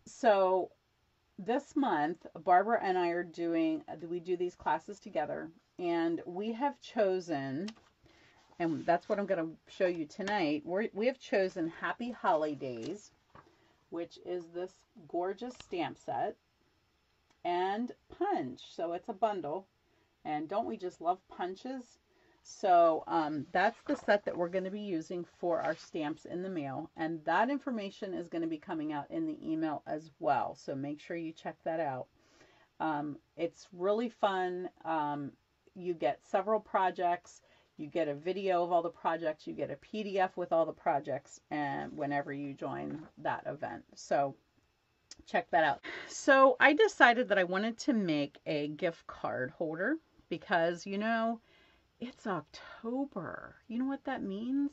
So this month, Barbara and I are doing, we do these classes together, and we have chosen, and that's what I'm going to show you tonight. We have chosen Happy Holidays, which is this gorgeous stamp set, and Punch. So it's a bundle. And don't we just love punches? So that's the set that we're going to be using for our stamps in the mail. And that information is going to be coming out in the email as well. So make sure you check that out. It's really fun. You get several projects. You get a video of all the projects. You get a PDF with all the projects, and whenever you join that event. So check that out. So I decided that I wanted to make a gift card holder because, it's October. You know what that means?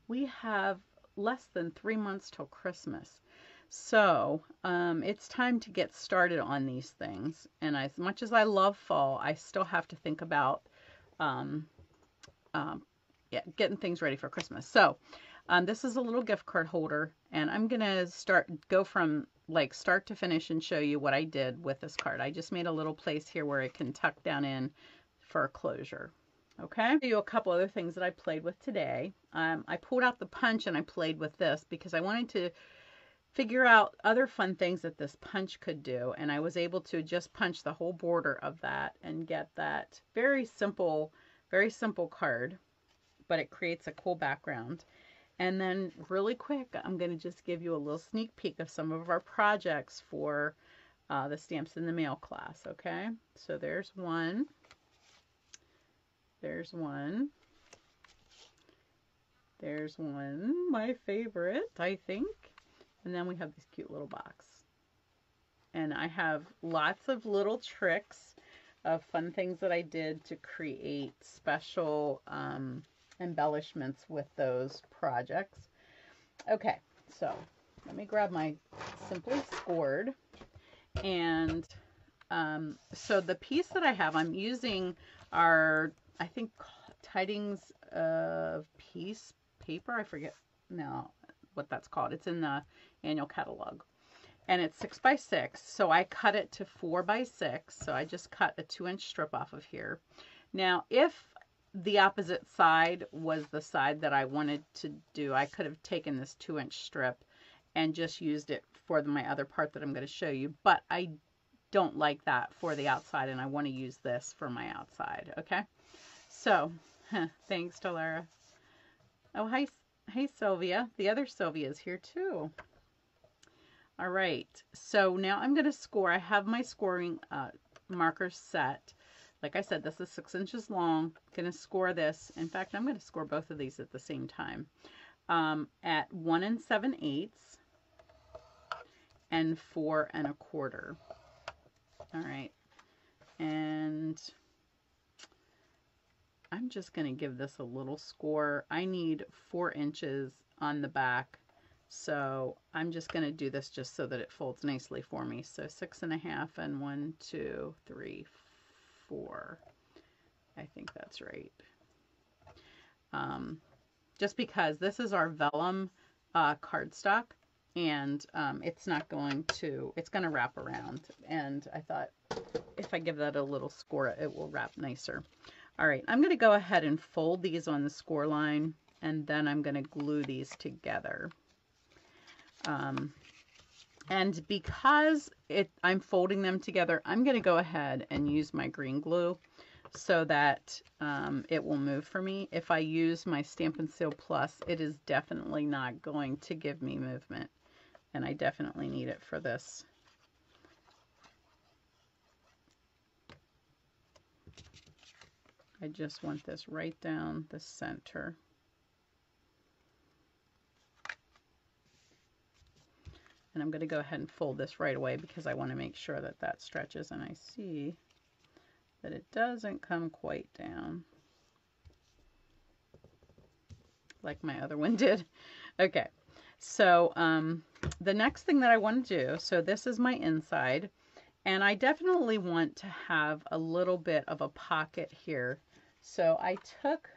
We have less than 3 months till Christmas. So it's time to get started on these things. And as much as I love fall, I still have to think about um, yeah, getting things ready for Christmas. So this is a little gift card holder, and I'm going to go from like start to finish and show you what I did with this card. I just made a little place here where it can tuck down in for closure. Okay, I'll show you a couple other things that I played with today. I pulled out the punch and I played with this because I wanted to figure out other fun things that this punch could do, and I was able to just punch the whole border of that and get that very simple card, but it creates a cool background. And then really quick, I'm going to just give you a little sneak peek of some of our projects for the Stamps in the Mail class, okay? So there's one. There's one. There's one, my favorite, I think. And then we have this cute little box. And I have lots of little tricks of fun things that I did to create special embellishments with those projects. Okay, so let me grab my Simply Scored. And so the piece that I have, I'm using our, I think, Tidings of Peace paper. I forget now what that's called. It's in the annual catalog. And it's 6x6, so I cut it to 4x6. So I just cut a 2-inch strip off of here. Now, if the opposite side was the side that I wanted to do, I could have taken this 2-inch strip and just used it for my other part that I'm going to show you. But I don't like that for the outside, and I want to use this for my outside. Okay, so thanks to Lara. Oh, hi, hey Sylvia. The other Sylvia is here too. All right, so now I'm going to score. I have my scoring markers set. Like I said, this is 6 inches long. I'm going to score this. In fact, I'm going to score both of these at the same time at 1 7/8 and 4 1/4. All right, and I'm just going to give this a little score. I need 4 inches on the back, so I'm just going to do this just so that it folds nicely for me. So 6.5 and 1, 2, 3, 4. I think that's right. Just because this is our vellum cardstock, and it's going to wrap around. And I thought if I give that a little score, it will wrap nicer. All right, I'm going to go ahead and fold these on the score line, and then I'm going to glue these together. And because I'm folding them together, I'm going to go ahead and use my green glue so that it will move for me. If I use my Stampin' Seal Plus, it is definitely not going to give me movement, and I definitely need it for this. I just want this right down the center. And I'm going to go ahead and fold this right away because I want to make sure that that stretches, and I see that it doesn't come quite down like my other one did. Okay, so the next thing that I want to do, so this is my inside, and I definitely want to have a little bit of a pocket here. So I took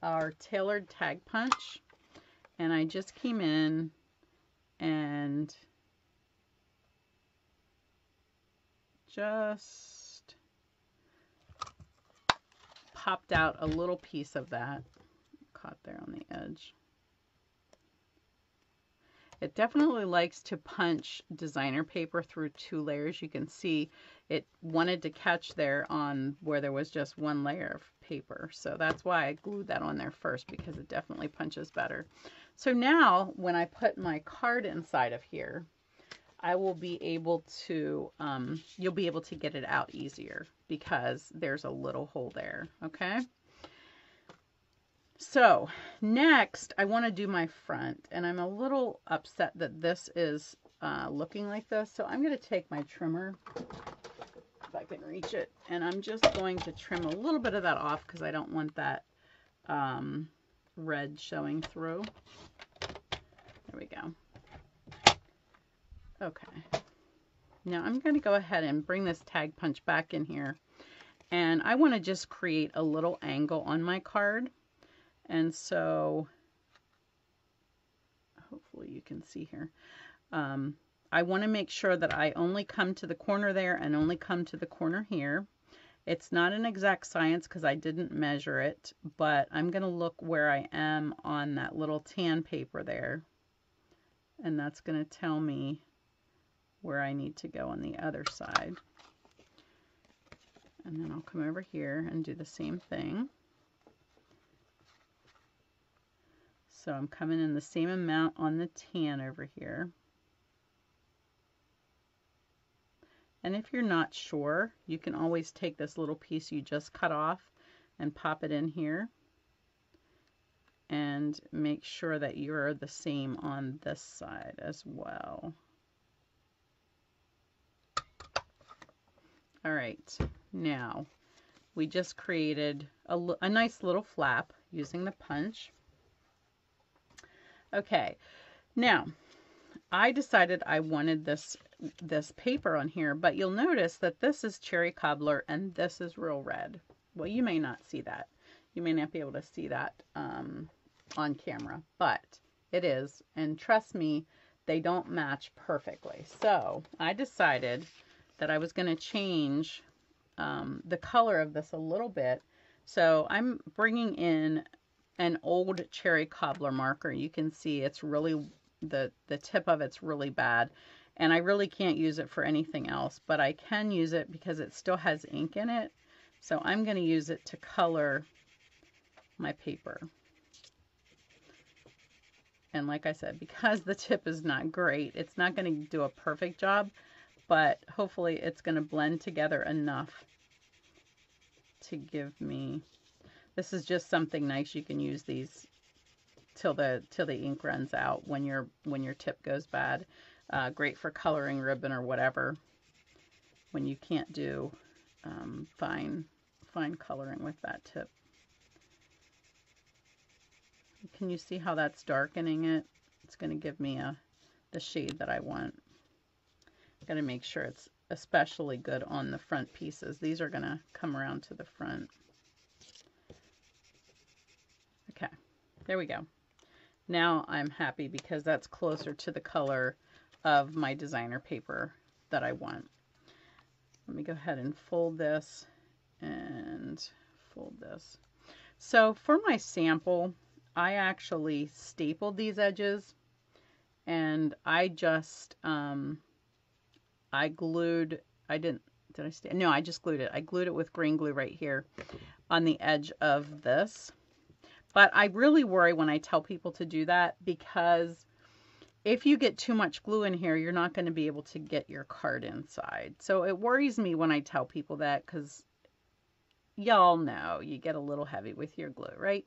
our tailored tag punch, and I just came in and just popped out a little piece of that. Caught there on the edge. It definitely likes to punch designer paper through 2 layers. You can see it wanted to catch there on where there was just 1 layer of paper. So that's why I glued that on there first, because it definitely punches better. So now when I put my card inside of here, I will be able to, you'll be able to get it out easier because there's a little hole there, okay? So next I want to do my front, and I'm a little upset that this is looking like this. So I'm going to take my trimmer, if I can reach it, and I'm just going to trim a little bit of that off because I don't want that red showing through. There we go. Okay. Now I'm going to go ahead and bring this tag punch back in here, and I want to just create a little angle on my card. And so, hopefully you can see here. I want to make sure that I only come to the corner there and only come to the corner here. It's not an exact science because I didn't measure it, but I'm going to look where I am on that little tan paper there. And that's going to tell me where I need to go on the other side. And then I'll come over here and do the same thing. So I'm coming in the same amount on the tan over here. And if you're not sure, you can always take this little piece you just cut off and pop it in here. And make sure that you're the same on this side as well. All right, now we just created a nice little flap using the punch. Okay, now I decided I wanted this paper on here, but you'll notice that this is cherry cobbler and this is real red. Well, you may not see that. You may not be able to see that on camera, but it is. And trust me, they don't match perfectly. So I decided that I was going to change the color of this a little bit. So I'm bringing in an old cherry cobbler marker. You can see it's really, the tip of it's really bad. And I really can't use it for anything else, but I can use it because it still has ink in it. So I'm going to use it to color my paper. And like I said, because the tip is not great, it's not going to do a perfect job, but hopefully it's going to blend together enough to give me, this is just something nice. You can use these till the ink runs out when your tip goes bad. Great for coloring ribbon or whatever when you can't do fine coloring with that tip. Can you see how that's darkening it? It's going to give me the shade that I want. I'm going to make sure it's especially good on the front pieces. These are going to come around to the front. Okay, there we go. Now I'm happy because that's closer to the color of my designer paper that I want. Let me go ahead and fold this and fold this. So for my sample, I actually stapled these edges, and I just I glued, no, I just glued it. I glued it with green glue right here on the edge of this. But I really worry when I tell people to do that, because if you get too much glue in here, you're not going to be able to get your card inside. So it worries me when I tell people that, because y'all know you get a little heavy with your glue, right?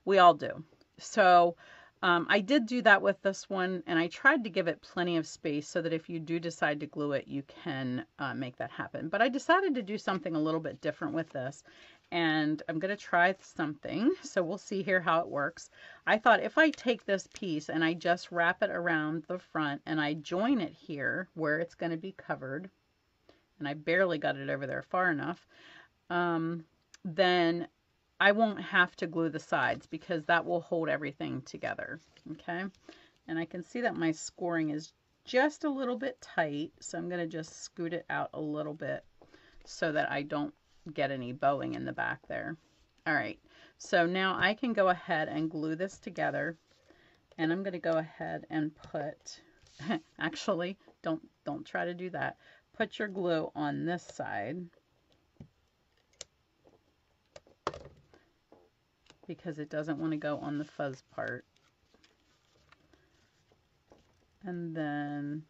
We all do. So I did do that with this one, and I tried to give it plenty of space so that if you do decide to glue it, you can make that happen. But I decided to do something a little bit different with this, and I'm going to try something. So we'll see here how it works. I thought if I take this piece and I just wrap it around the front and I join it here where it's going to be covered, and I barely got it over there far enough, then I won't have to glue the sides because that will hold everything together. Okay. And I can see that my scoring is just a little bit tight, so I'm going to just scoot it out a little bit so that I don't get any bowing in the back there. All right, so now I can go ahead and glue this together, and I'm going to go ahead and put, actually, don't try to do that. Put your glue on this side, because it doesn't want to go on the fuzz part. And then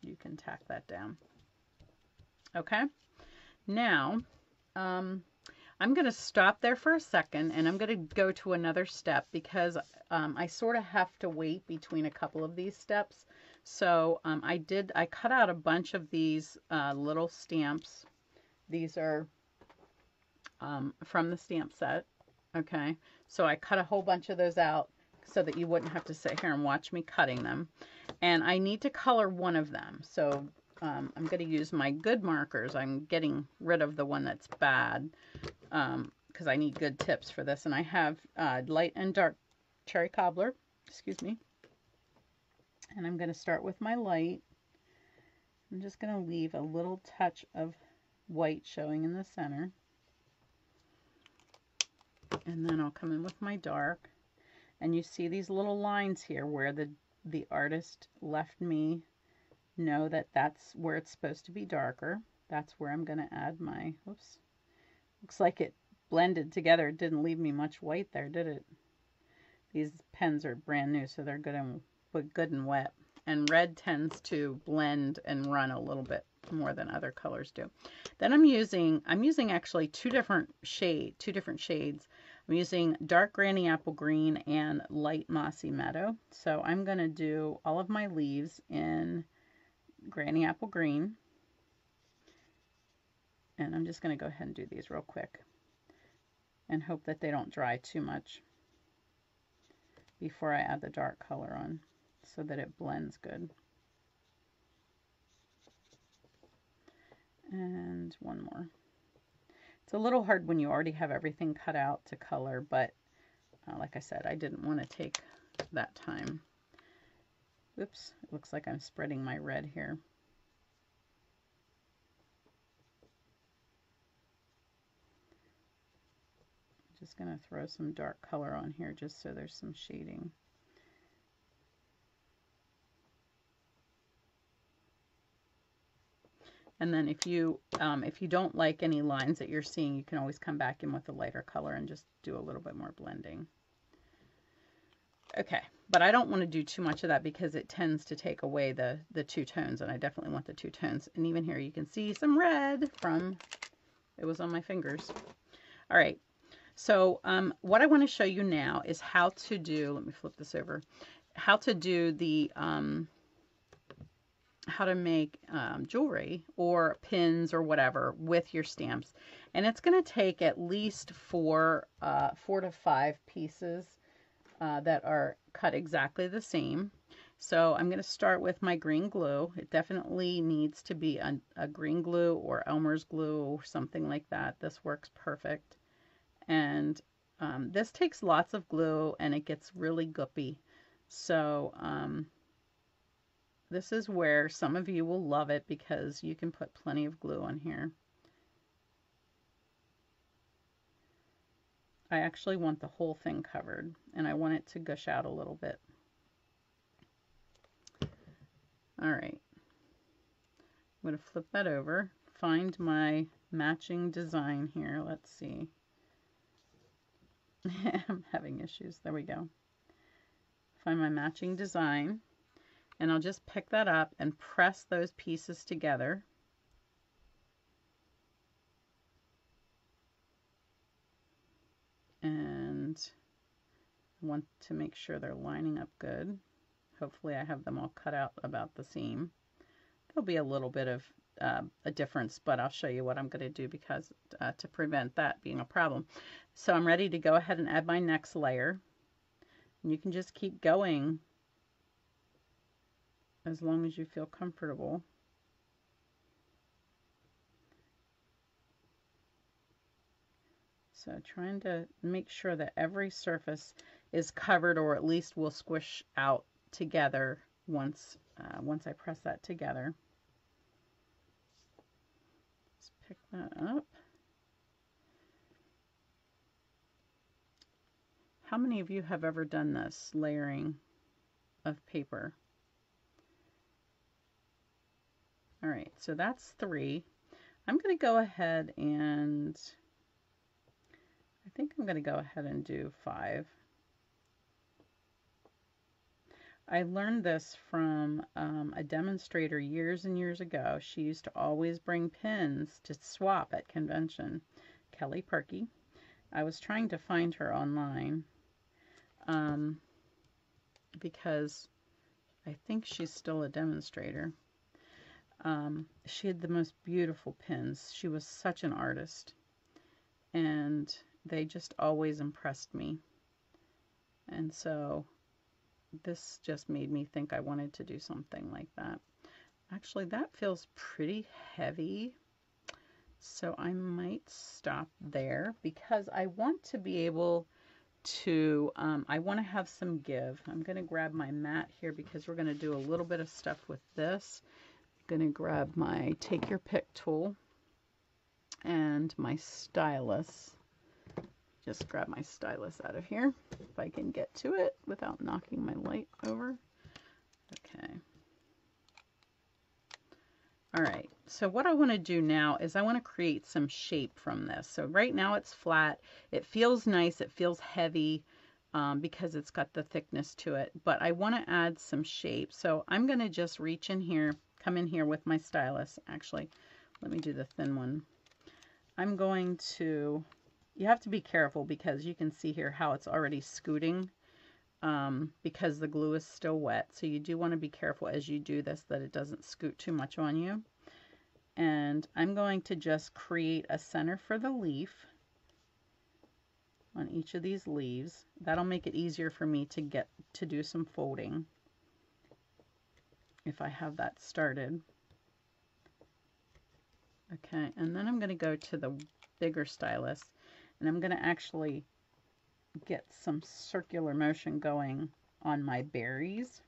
you can tack that down. Okay, now I'm going to stop there for a second, and I'm going to go to another step because I sort of have to wait between a couple of these steps. So I cut out a bunch of these little stamps. These are from the stamp set. Okay, so I cut a whole bunch of those out so that you wouldn't have to sit here and watch me cutting them. And I need to color one of them. So I'm going to use my good markers. I'm getting rid of the one that's bad because I need good tips for this. And I have light and dark cherry cobbler, excuse me. And I'm going to start with my light. I'm just going to leave a little touch of white showing in the center. And then I'll come in with my dark. And you see these little lines here where the artist left me know that that's where it's supposed to be darker. That's where I'm going to add my, oops, looks like it blended together. It didn't leave me much white there, did it? These pens are brand new, so they're good and wet. And red tends to blend and run a little bit more than other colors do. Then I'm using actually two different shades. I'm using dark Granny Apple Green and light Mossy Meadow. So I'm going to do all of my leaves in Granny Apple Green. And I'm just going to go ahead and do these real quick and hope that they don't dry too much before I add the dark color on so that it blends good. And one more. It's a little hard when you already have everything cut out to color, but like I said, I didn't want to take that time. Oops, it looks like I'm spreading my red here. Just going to throw some dark color on here just so there's some shading. And then if you don't like any lines that you're seeing, you can always come back in with a lighter color and just do a little bit more blending. Okay, but I don't want to do too much of that because it tends to take away the two tones, and I definitely want the two tones. And even here you can see some red from, it was on my fingers. All right, so what I want to show you now is how to do, let me flip this over, how to do the, how to make jewelry or pins or whatever with your stamps. And it's going to take at least four to five pieces that are cut exactly the same. So I'm going to start with my green glue. It definitely needs to be a green glue or Elmer's glue or something like that. This works perfect. And this takes lots of glue and it gets really goopy. So this is where some of you will love it because you can put plenty of glue on here. I actually want the whole thing covered and I want it to gush out a little bit. All right, I'm going to flip that over, find my matching design here. Let's see. I'm having issues. There we go. Find my matching design. And I'll just pick that up and press those pieces together. And want to make sure they're lining up good. Hopefully I have them all cut out about the seam. There'll be a little bit of a difference, but I'll show you what I'm going to do because to prevent that being a problem. So I'm ready to go ahead and add my next layer. And you can just keep going as long as you feel comfortable. So trying to make sure that every surface is covered, or at least will squish out together once I press that together. Let's pick that up. How many of you have ever done this layering of paper? All right, so that's 3. I'm going to go ahead and I think I'm going to go ahead and do 5. I learned this from a demonstrator years and years ago. She used to always bring pins to swap at convention. Kelly Perky. I was trying to find her online because I think she's still a demonstrator. She had the most beautiful pins. She was such an artist, and they just always impressed me. And so this just made me think I wanted to do something like that. Actually, that feels pretty heavy, so I might stop there because I want to be able to, I want to have some give. I'm going to grab my mat here because we're going to do a little bit of stuff with this. I'm going to grab my take your pick tool and my stylus. Just grab my stylus out of here if I can get to it without knocking my light over. Okay. All right, so what I want to do now is I want to create some shape from this. So right now it's flat. It feels nice. It feels heavy because it's got the thickness to it. But I want to add some shape. So I'm going to just reach in here, come in here with my stylus. Actually, let me do the thin one. I'm going to, you have to be careful because you can see here how it's already scooting because the glue is still wet. So you do want to be careful as you do this that it doesn't scoot too much on you. And I'm going to just create a center for the leaf on each of these leaves. That'll make it easier for me to get to do some folding if I have that started. Okay, and then I'm going to go to the bigger stylus and I'm going to actually get some circular motion going on my berries.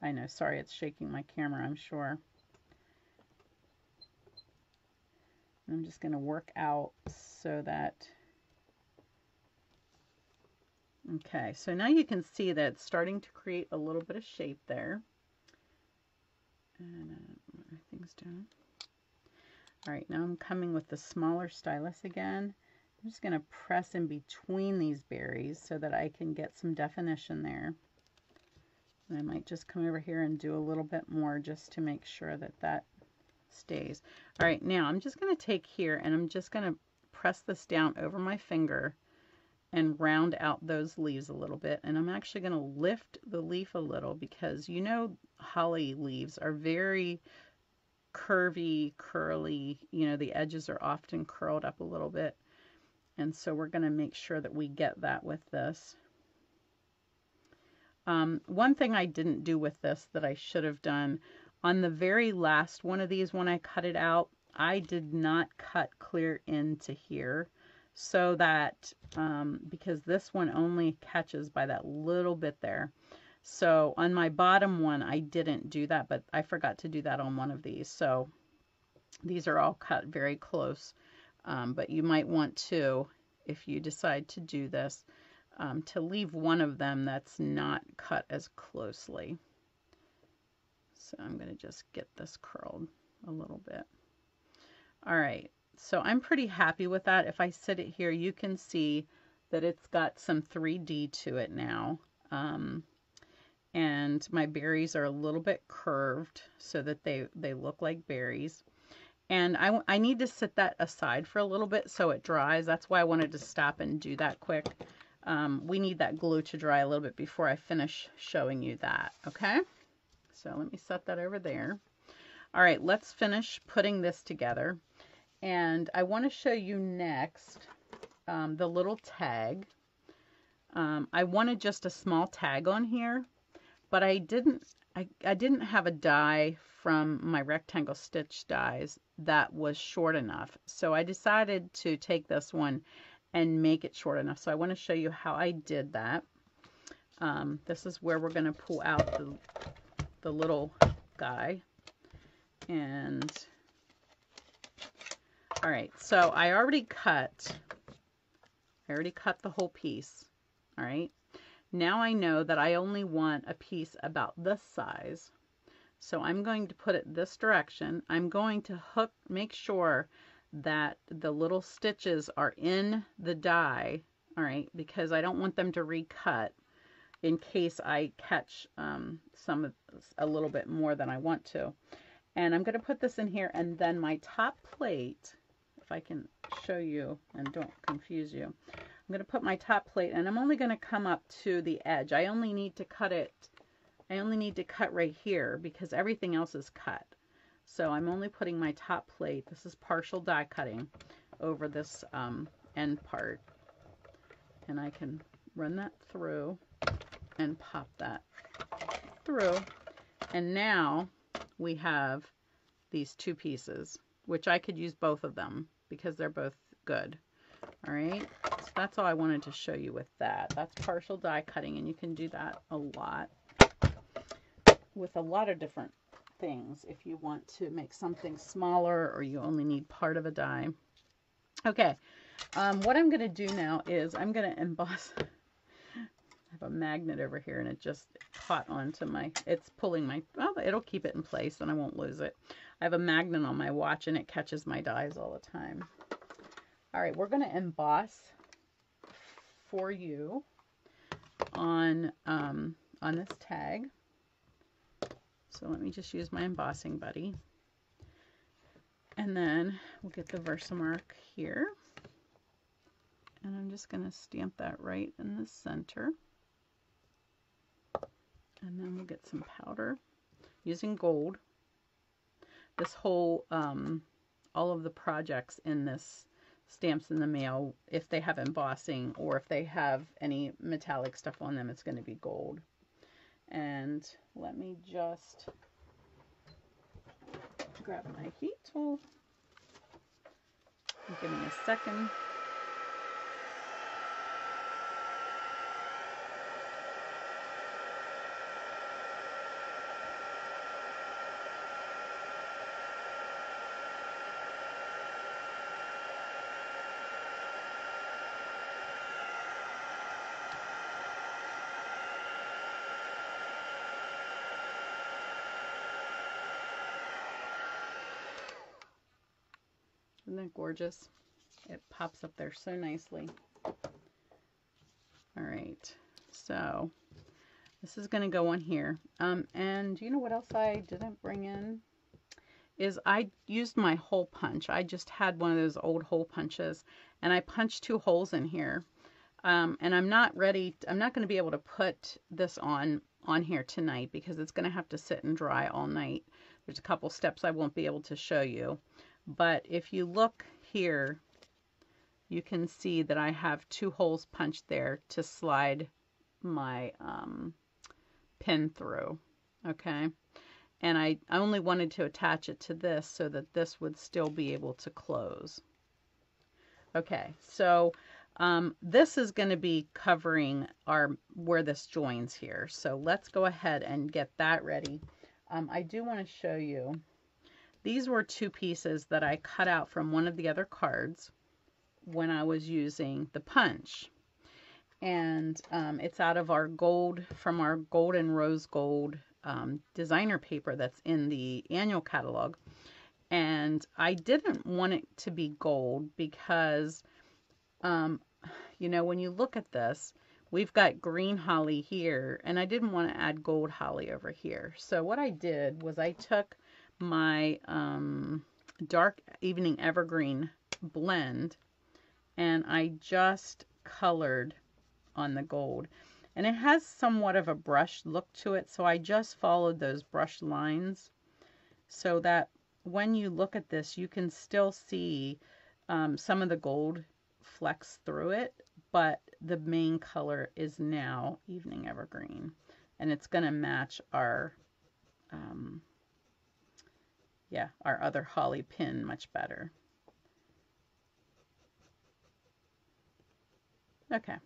I know, sorry, it's shaking my camera, I'm sure. I'm just going to work out so that, okay, so now you can see that it's starting to create a little bit of shape there. And everything's down. All right, now I'm coming with the smaller stylus again. I'm just going to press in between these berries so that I can get some definition there. And I might just come over here and do a little bit more just to make sure that that stays. All right, now I'm just going to take here and I'm just going to press this down over my finger and round out those leaves a little bit. And I'm actually going to lift the leaf a little because you know holly leaves are very curvy, curly, you know, the edges are often curled up a little bit. And so we're going to make sure that we get that with this. One thing I didn't do with this that I should have done, on the very last one of these when I cut it out, I did not cut clear into here so that, because this one only catches by that little bit there. So on my bottom one, I didn't do that, but I forgot to do that on one of these. So these are all cut very close. But you might want to, if you decide to do this, to leave one of them that's not cut as closely. So I'm going to just get this curled a little bit. All right, so I'm pretty happy with that. If I sit it here, you can see that it's got some 3D to it now. And my berries are a little bit curved so that they look like berries. And I need to sit that aside for a little bit so it dries. That's why I wanted to stop and do that quick. We need that glue to dry a little bit before I finish showing you that, okay? So let me set that over there. All right, let's finish putting this together. And I want to show you next the little tag. I wanted just a small tag on here, but I didn't have a die from my rectangle stitch dies that was short enough. So I decided to take this one and make it short enough. So I want to show you how I did that. this is where we're going to pull out the little guy. And all right, so I already cut the whole piece. All right, now I know that I only want a piece about this size. So I'm going to put it this direction. I'm going to make sure that the little stitches are in the die, all right, because I don't want them to recut in case I catch a little bit more than I want to. And I'm going to put this in here, and then my top plate, if I can show you and don't confuse you, I'm going to put my top plate, and I'm only going to come up to the edge. I only need to cut right here because everything else is cut. So I'm only putting my top plate, this is partial die cutting, over this end part. And I can run that through and pop that through. And now we have these two pieces, which I could use both of them because they're both good. All right, so that's all I wanted to show you with that. That's partial die cutting, and you can do that a lot with a lot of different things if you want to make something smaller or you only need part of a die. Okay, what I'm going to do now is I'm going to emboss. I have a magnet over here and it just caught onto it's pulling well, it'll keep it in place and I won't lose it. I have a magnet on my watch and it catches my dies all the time. All right, we're going to emboss for you on this tag. So let me just use my embossing buddy. And then we'll get the Versamark here. And I'm just going to stamp that right in the center. And then we'll get some powder using gold. This whole, all of the projects in this Stamps in the Mail, if they have embossing or if they have any metallic stuff on them, it's going to be gold. And let me just grab my heat tool. Give me a second. Isn't that gorgeous? It pops up there so nicely. All right, so this is going to go on here. And you know what else I didn't bring in? Is I used my hole punch. I just had one of those old hole punches and I punched 2 holes in here. And I'm not going to be able to put this on here tonight because it's going to have to sit and dry all night. There's a couple steps I won't be able to show you. But if you look here, you can see that I have 2 holes punched there to slide my pin through. Okay. And I only wanted to attach it to this so that this would still be able to close. Okay, so this is going to be covering where this joins here. So let's go ahead and get that ready. I do want to show you. These were 2 pieces that I cut out from one of the other cards when I was using the punch. And it's out of our gold, from our gold and rose gold designer paper that's in the annual catalog. And I didn't want it to be gold because, you know, when you look at this, we've got green holly here, and I didn't want to add gold holly over here. So what I did was I took my dark evening evergreen blend and I just colored on the gold, and it has somewhat of a brush look to it, so I just followed those brush lines so that when you look at this you can still see some of the gold flecks through it, but the main color is now evening evergreen, and it's going to match our our other holly pin much better. Okay,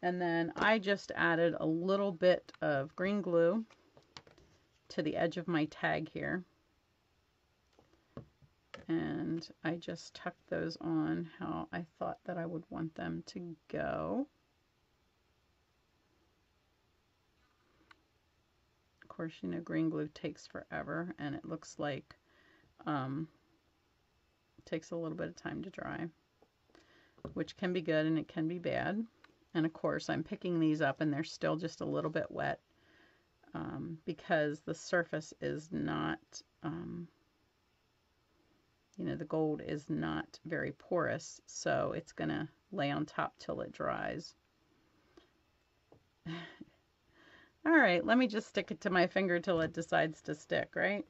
And then I just added a little bit of green glue to the edge of my tag here. And I just tucked those on how I thought that I would want them to go. Of course, you know, green glue takes forever, and it looks like it takes a little bit of time to dry, which can be good and it can be bad. And of course, I'm picking these up and they're still just a little bit wet because the surface is not, you know, the gold is not very porous, so it's going to lay on top till it dries. All right, let me just stick it to my finger till it decides to stick, right?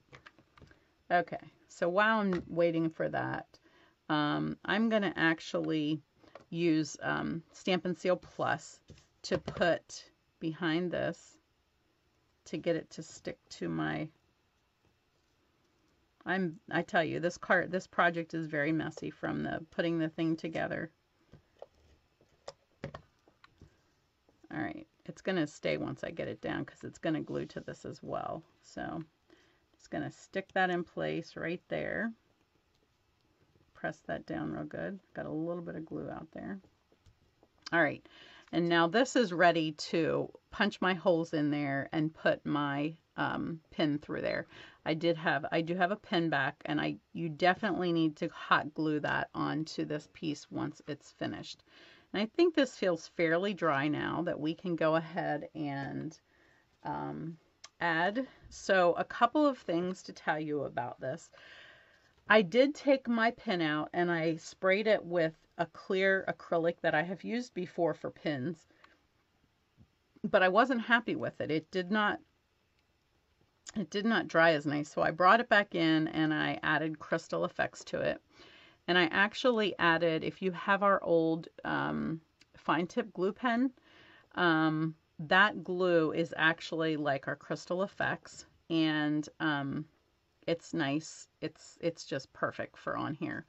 Okay, so while I'm waiting for that, I'm going to actually use Stampin' Seal Plus to put behind this to get it to stick to my, I tell you, this project is very messy from the putting the thing together. All right, it's going to stay once I get it down because it's going to glue to this as well. So just going to stick that in place right there. Press that down real good. Got a little bit of glue out there. All right, and now this is ready to punch my holes in there and put my pin through there. I do have a pin back, and you definitely need to hot glue that onto this piece once it's finished. And I think this feels fairly dry now that we can go ahead and add. So a couple of things to tell you about this. I did take my pin out and I sprayed it with a clear acrylic that I have used before for pins, but I wasn't happy with it. It did not dry as nice. So I brought it back in and I added Crystal Effects to it. And I actually added, if you have our old fine tip glue pen, that glue is actually like our Crystal Effects, and it's nice. It's just perfect for on here.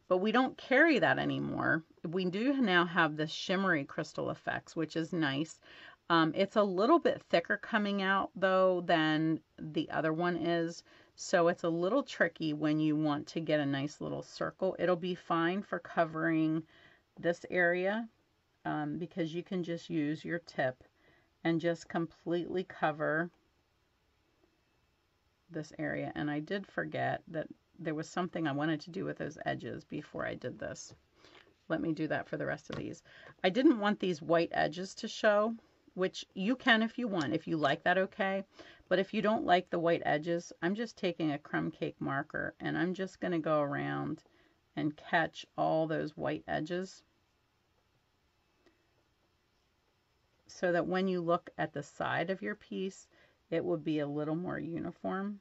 But we don't carry that anymore. We do now have this shimmery Crystal Effects, which is nice. It's a little bit thicker coming out though than the other one is. So it's a little tricky when you want to get a nice little circle. It'll be fine for covering this area because you can just use your tip and just completely cover this area. And I did forget that there was something I wanted to do with those edges before I did this. Let me do that for the rest of these. I didn't want these white edges to show, which you can if you want. If you like that, okay. But if you don't like the white edges, I'm just taking a crumb cake marker and I'm just going to go around and catch all those white edges so that when you look at the side of your piece, it will be a little more uniform.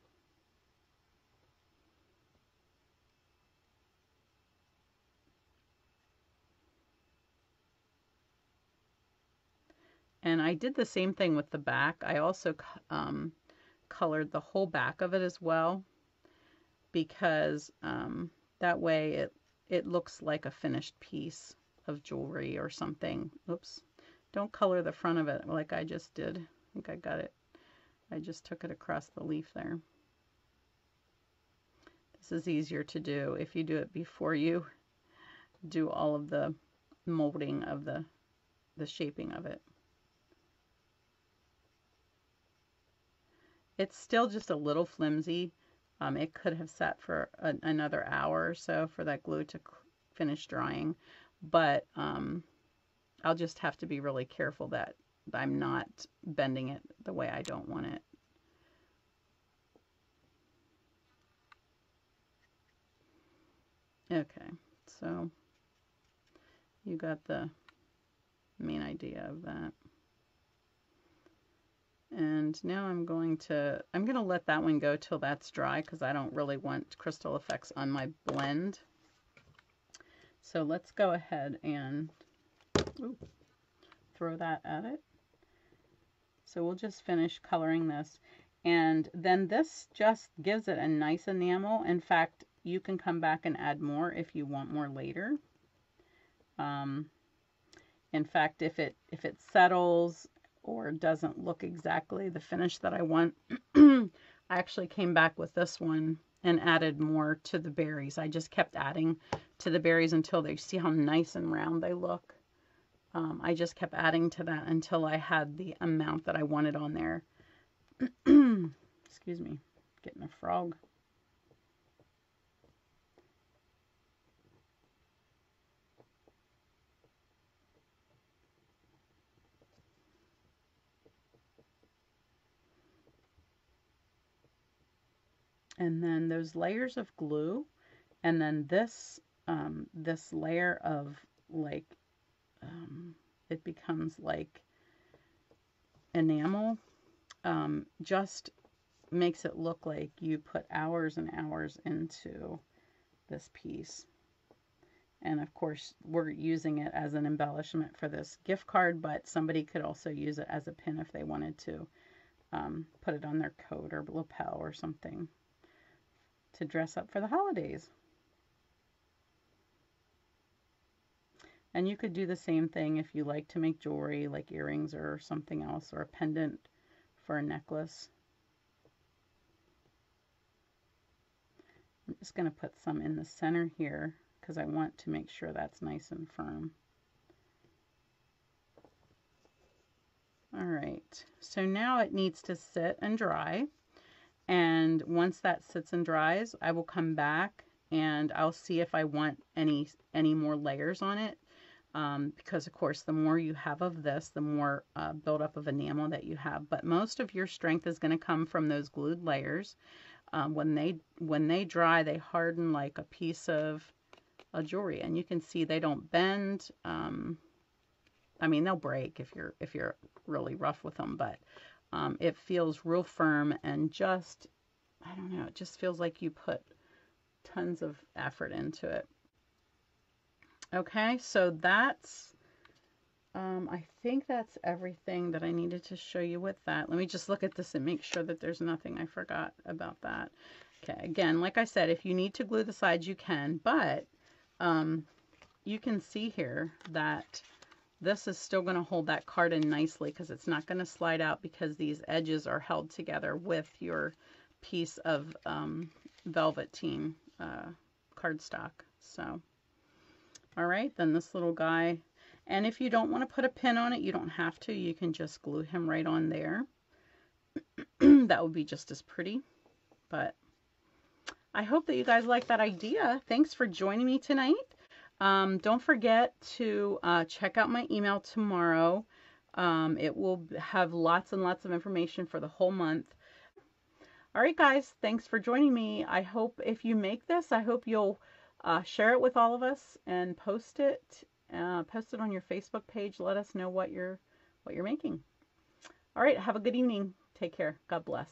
And I did the same thing with the back. I also colored the whole back of it as well, because that way it looks like a finished piece of jewelry or something. Oops. Don't color the front of it like I just did. I think I got it. I just took it across the leaf there. This is easier to do if you do it before you do all of the molding of the shaping of it. It's still just a little flimsy. It could have sat for another hour or so for that glue to finish drying, but I'll just have to be really careful that I'm not bending it the way I don't want it. Okay, so you got the main idea of that. And now I'm going to let that one go till that's dry because I don't really want Crystal Effects on my blend. So let's go ahead and throw that at it. So we'll just finish coloring this. And then this just gives it a nice enamel. In fact, you can come back and add more if you want more later. In fact, if it settles or doesn't look exactly the finish that I want, I actually came back with this one and added more to the berries. I just kept adding to the berries until they see how nice and round they look. I just kept adding to that until I had the amount that I wanted on there. Excuse me, getting a frog. And then those layers of glue, and then this this layer of like it becomes like enamel, just makes it look like you put hours and hours into this piece. And of course, we're using it as an embellishment for this gift card, but somebody could also use it as a pin if they wanted to put it on their coat or lapel or something to dress up for the holidays. And you could do the same thing if you like to make jewelry like earrings or something else, or a pendant for a necklace. I'm just going to put some in the center here because I want to make sure that's nice and firm. All right, so now it needs to sit and dry. And once that sits and dries, I will come back and I'll see if I want any more layers on it. Because of course, the more you have of this, the more buildup of enamel that you have. But most of your strength is going to come from those glued layers. When they dry, they harden like a piece of jewelry, and you can see they don't bend. I mean, they'll break if you're really rough with them, but it feels real firm and just, I don't know, it just feels like you put tons of effort into it. Okay, so that's, I think that's everything that I needed to show you with that. Let me just look at this and make sure that there's nothing I forgot about that. Okay, again, like I said, if you need to glue the sides, you can, but you can see here that this is still going to hold that card in nicely because it's not going to slide out because these edges are held together with your piece of velveteen cardstock. So, all right, then this little guy, and if you don't want to put a pin on it, you don't have to. You can just glue him right on there. That would be just as pretty. But I hope that you guys like that idea. Thanks for joining me tonight. Don't forget to check out my email tomorrow. It will have lots and lots of information for the whole month. All right, guys, thanks for joining me. I hope if you make this, I hope you'll share it with all of us and post it on your Facebook page. Let us know what you're making. All right, have a good evening. Take care. God bless.